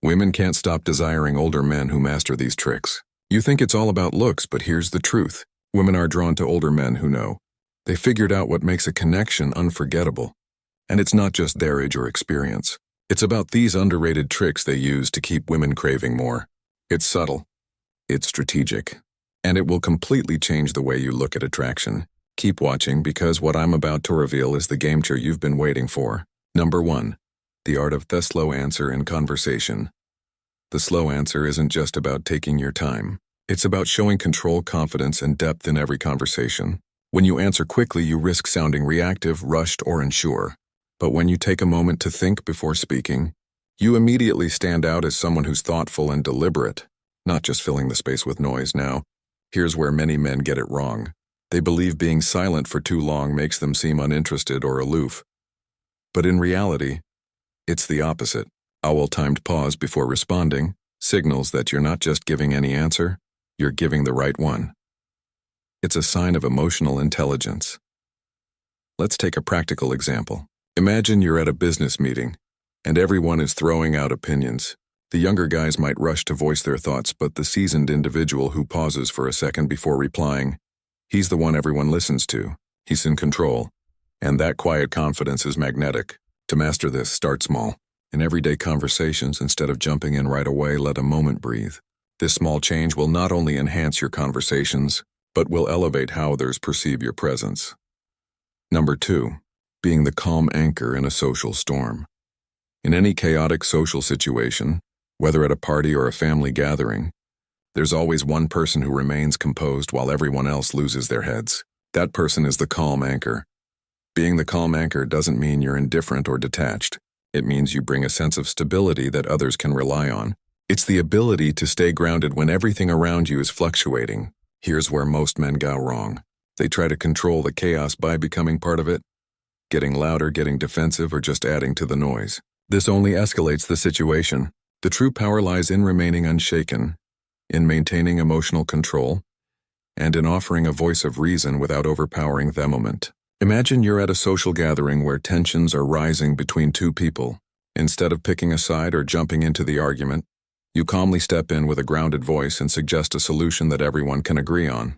Women can't stop desiring older men who master these tricks. You think it's all about looks, but here's the truth. Women are drawn to older men who know. They figured out what makes a connection unforgettable. And it's not just their age or experience. It's about these underrated tricks they use to keep women craving more. It's subtle. It's strategic. And it will completely change the way you look at attraction. Keep watching because what I'm about to reveal is the game changer you've been waiting for. Number 1. The art of the slow answer in conversation. The slow answer isn't just about taking your time. It's about showing control, confidence, and depth in every conversation. When you answer quickly, you risk sounding reactive, rushed, or unsure. But when you take a moment to think before speaking, you immediately stand out as someone who's thoughtful and deliberate, not just filling the space with noise. Now, here's where many men get it wrong. They believe being silent for too long makes them seem uninterested or aloof. But in reality, it's the opposite. A well-timed pause before responding signals that you're not just giving any answer, you're giving the right one. It's a sign of emotional intelligence. Let's take a practical example. Imagine you're at a business meeting, and everyone is throwing out opinions. The younger guys might rush to voice their thoughts, but the seasoned individual who pauses for a second before replying, he's the one everyone listens to. He's in control. And that quiet confidence is magnetic. To master this, start small. In everyday conversations, instead of jumping in right away, let a moment breathe. This small change will not only enhance your conversations, but will elevate how others perceive your presence. Number 2. Being the calm anchor in a social storm. In any chaotic social situation, whether at a party or a family gathering, there's always one person who remains composed while everyone else loses their heads. That person is the calm anchor. Being the calm anchor doesn't mean you're indifferent or detached. It means you bring a sense of stability that others can rely on. It's the ability to stay grounded when everything around you is fluctuating. Here's where most men go wrong. They try to control the chaos by becoming part of it, getting louder, getting defensive, or just adding to the noise. This only escalates the situation. The true power lies in remaining unshaken, in maintaining emotional control, and in offering a voice of reason without overpowering the moment. Imagine you're at a social gathering where tensions are rising between two people. Instead of picking a side or jumping into the argument, you calmly step in with a grounded voice and suggest a solution that everyone can agree on.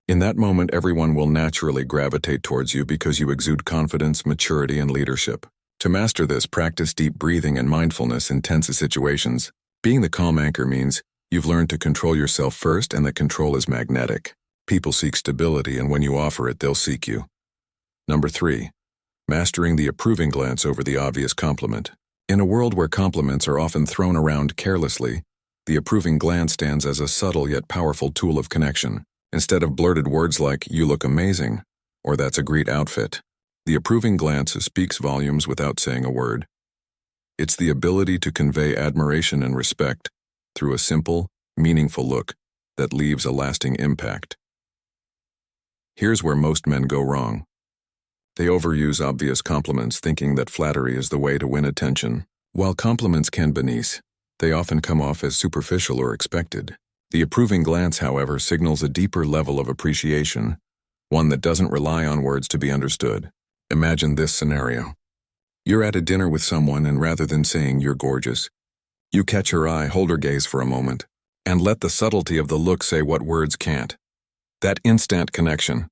In that moment, everyone will naturally gravitate towards you because you exude confidence, maturity, and leadership. To master this, practice deep breathing and mindfulness in tense situations. Being the calm anchor means you've learned to control yourself first, and that control is magnetic. People seek stability, and when you offer it, they'll seek you. Number 3. Mastering the approving glance over the obvious compliment. In a world where compliments are often thrown around carelessly, the approving glance stands as a subtle yet powerful tool of connection. Instead of blurted words like, "You look amazing," or "That's a great outfit," the approving glance speaks volumes without saying a word. It's the ability to convey admiration and respect through a simple, meaningful look that leaves a lasting impact. Here's where most men go wrong. They overuse obvious compliments, thinking that flattery is the way to win attention. While compliments can be nice, they often come off as superficial or expected. The approving glance, however, signals a deeper level of appreciation, one that doesn't rely on words to be understood. Imagine this scenario. You're at a dinner with someone, and rather than saying "You're gorgeous," you catch her eye, hold her gaze for a moment, and let the subtlety of the look say what words can't. That instant connection,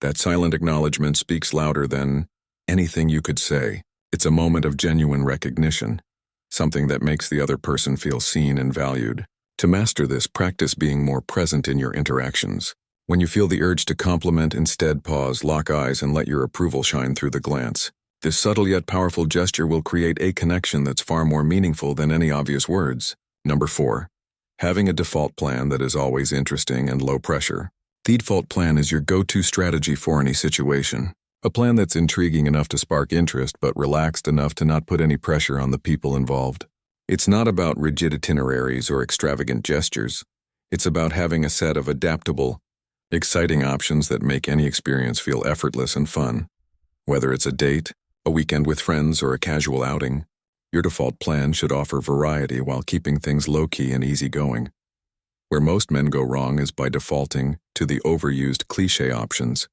that silent acknowledgement speaks louder than anything you could say. It's a moment of genuine recognition, something that makes the other person feel seen and valued. To master this, practice being more present in your interactions. When you feel the urge to compliment, instead pause, lock eyes, and let your approval shine through the glance. This subtle yet powerful gesture will create a connection that's far more meaningful than any obvious words. Number 4. Having a default plan that is always interesting and low pressure. The default plan is your go-to strategy for any situation. A plan that's intriguing enough to spark interest but relaxed enough to not put any pressure on the people involved. It's not about rigid itineraries or extravagant gestures. It's about having a set of adaptable, exciting options that make any experience feel effortless and fun. Whether it's a date, a weekend with friends, or a casual outing, your default plan should offer variety while keeping things low-key and easygoing. Where most men go wrong is by defaulting to the overused cliché options.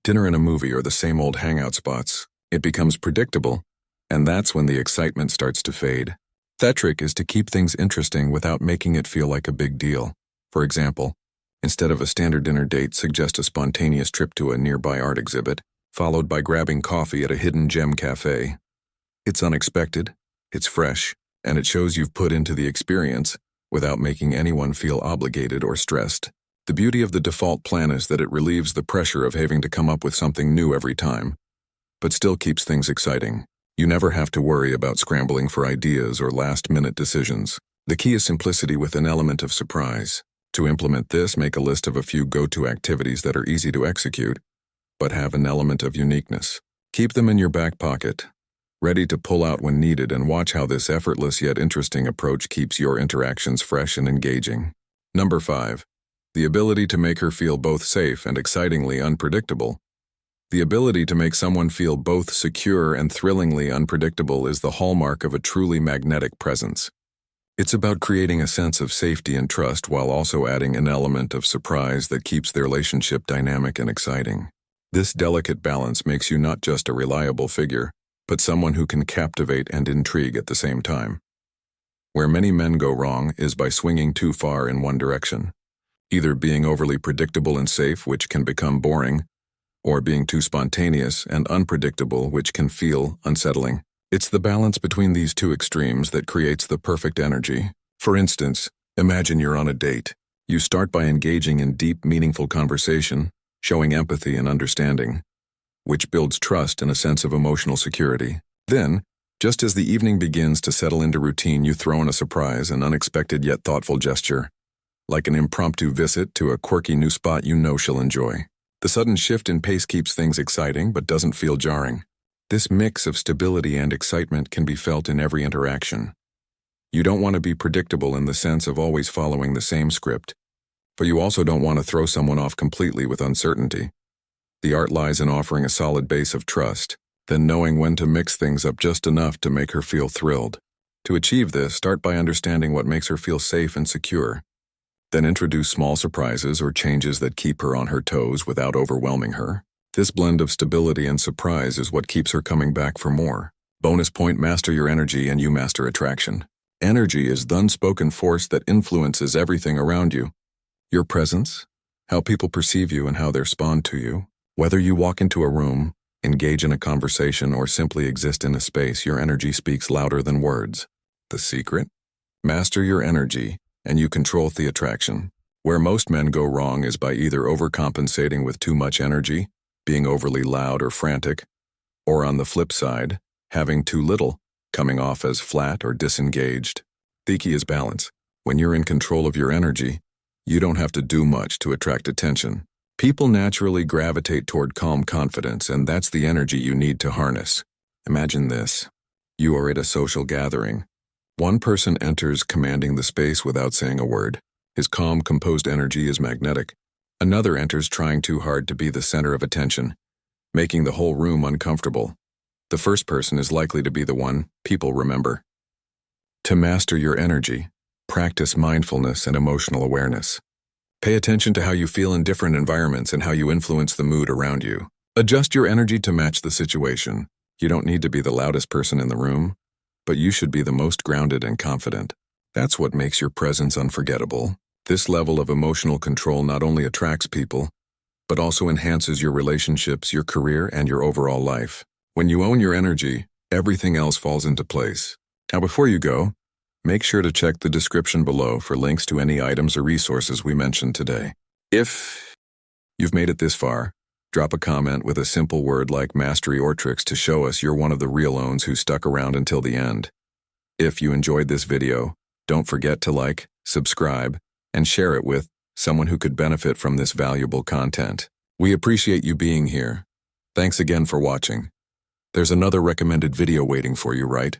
Dinner and a movie are the same old hangout spots. It becomes predictable, and that's when the excitement starts to fade. That trick is to keep things interesting without making it feel like a big deal. For example, instead of a standard dinner date, suggest a spontaneous trip to a nearby art exhibit, followed by grabbing coffee at a hidden gem cafe. It's unexpected, it's fresh, and it shows you've put into the experience without making anyone feel obligated or stressed. The beauty of the default plan is that it relieves the pressure of having to come up with something new every time, but still keeps things exciting. You never have to worry about scrambling for ideas or last-minute decisions. The key is simplicity with an element of surprise. To implement this, make a list of a few go-to activities that are easy to execute, but have an element of uniqueness. Keep them in your back pocket, ready to pull out when needed, and watch how this effortless yet interesting approach keeps your interactions fresh and engaging. Number 5. The ability to make her feel both safe and excitingly unpredictable. The ability to make someone feel both secure and thrillingly unpredictable is the hallmark of a truly magnetic presence. It's about creating a sense of safety and trust while also adding an element of surprise that keeps the relationship dynamic and exciting. This delicate balance makes you not just a reliable figure, but someone who can captivate and intrigue at the same time. Where many men go wrong is by swinging too far in one direction, either being overly predictable and safe, which can become boring, or being too spontaneous and unpredictable, which can feel unsettling. It's the balance between these two extremes that creates the perfect energy. For instance, imagine you're on a date. You start by engaging in deep, meaningful conversation, showing empathy and understanding, which builds trust and a sense of emotional security. Then, just as the evening begins to settle into routine, you throw in a surprise, an unexpected yet thoughtful gesture, like an impromptu visit to a quirky new spot you know she'll enjoy. The sudden shift in pace keeps things exciting but doesn't feel jarring. This mix of stability and excitement can be felt in every interaction. You don't want to be predictable in the sense of always following the same script, but you also don't want to throw someone off completely with uncertainty. The art lies in offering a solid base of trust, then knowing when to mix things up just enough to make her feel thrilled. To achieve this, start by understanding what makes her feel safe and secure. Then introduce small surprises or changes that keep her on her toes without overwhelming her. This blend of stability and surprise is what keeps her coming back for more. Bonus point: master your energy and you master attraction. Energy is the unspoken force that influences everything around you. Your presence, how people perceive you and how they respond to you. Whether you walk into a room, engage in a conversation, or simply exist in a space, your energy speaks louder than words. The secret? Master your energy, and you control the attraction. Where most men go wrong is by either overcompensating with too much energy, being overly loud or frantic, or on the flip side, having too little, coming off as flat or disengaged. The key is balance. When you're in control of your energy, you don't have to do much to attract attention. People naturally gravitate toward calm confidence, and that's the energy you need to harness. Imagine this. You are at a social gathering. One person enters commanding the space without saying a word. His calm, composed energy is magnetic. Another enters trying too hard to be the center of attention, making the whole room uncomfortable. The first person is likely to be the one people remember. To master your energy, practice mindfulness and emotional awareness. Pay attention to how you feel in different environments and how you influence the mood around you. Adjust your energy to match the situation. You don't need to be the loudest person in the room, but you should be the most grounded and confident. That's what makes your presence unforgettable. This level of emotional control not only attracts people, but also enhances your relationships, your career, and your overall life. When you own your energy, everything else falls into place. Now, before you go, make sure to check the description below for links to any items or resources we mentioned today. If you've made it this far, drop a comment with a simple word like mastery or tricks to show us you're one of the real owns who stuck around until the end. If you enjoyed this video, don't forget to like, subscribe, and share it with someone who could benefit from this valuable content. We appreciate you being here. Thanks again for watching. There's another recommended video waiting for you, right?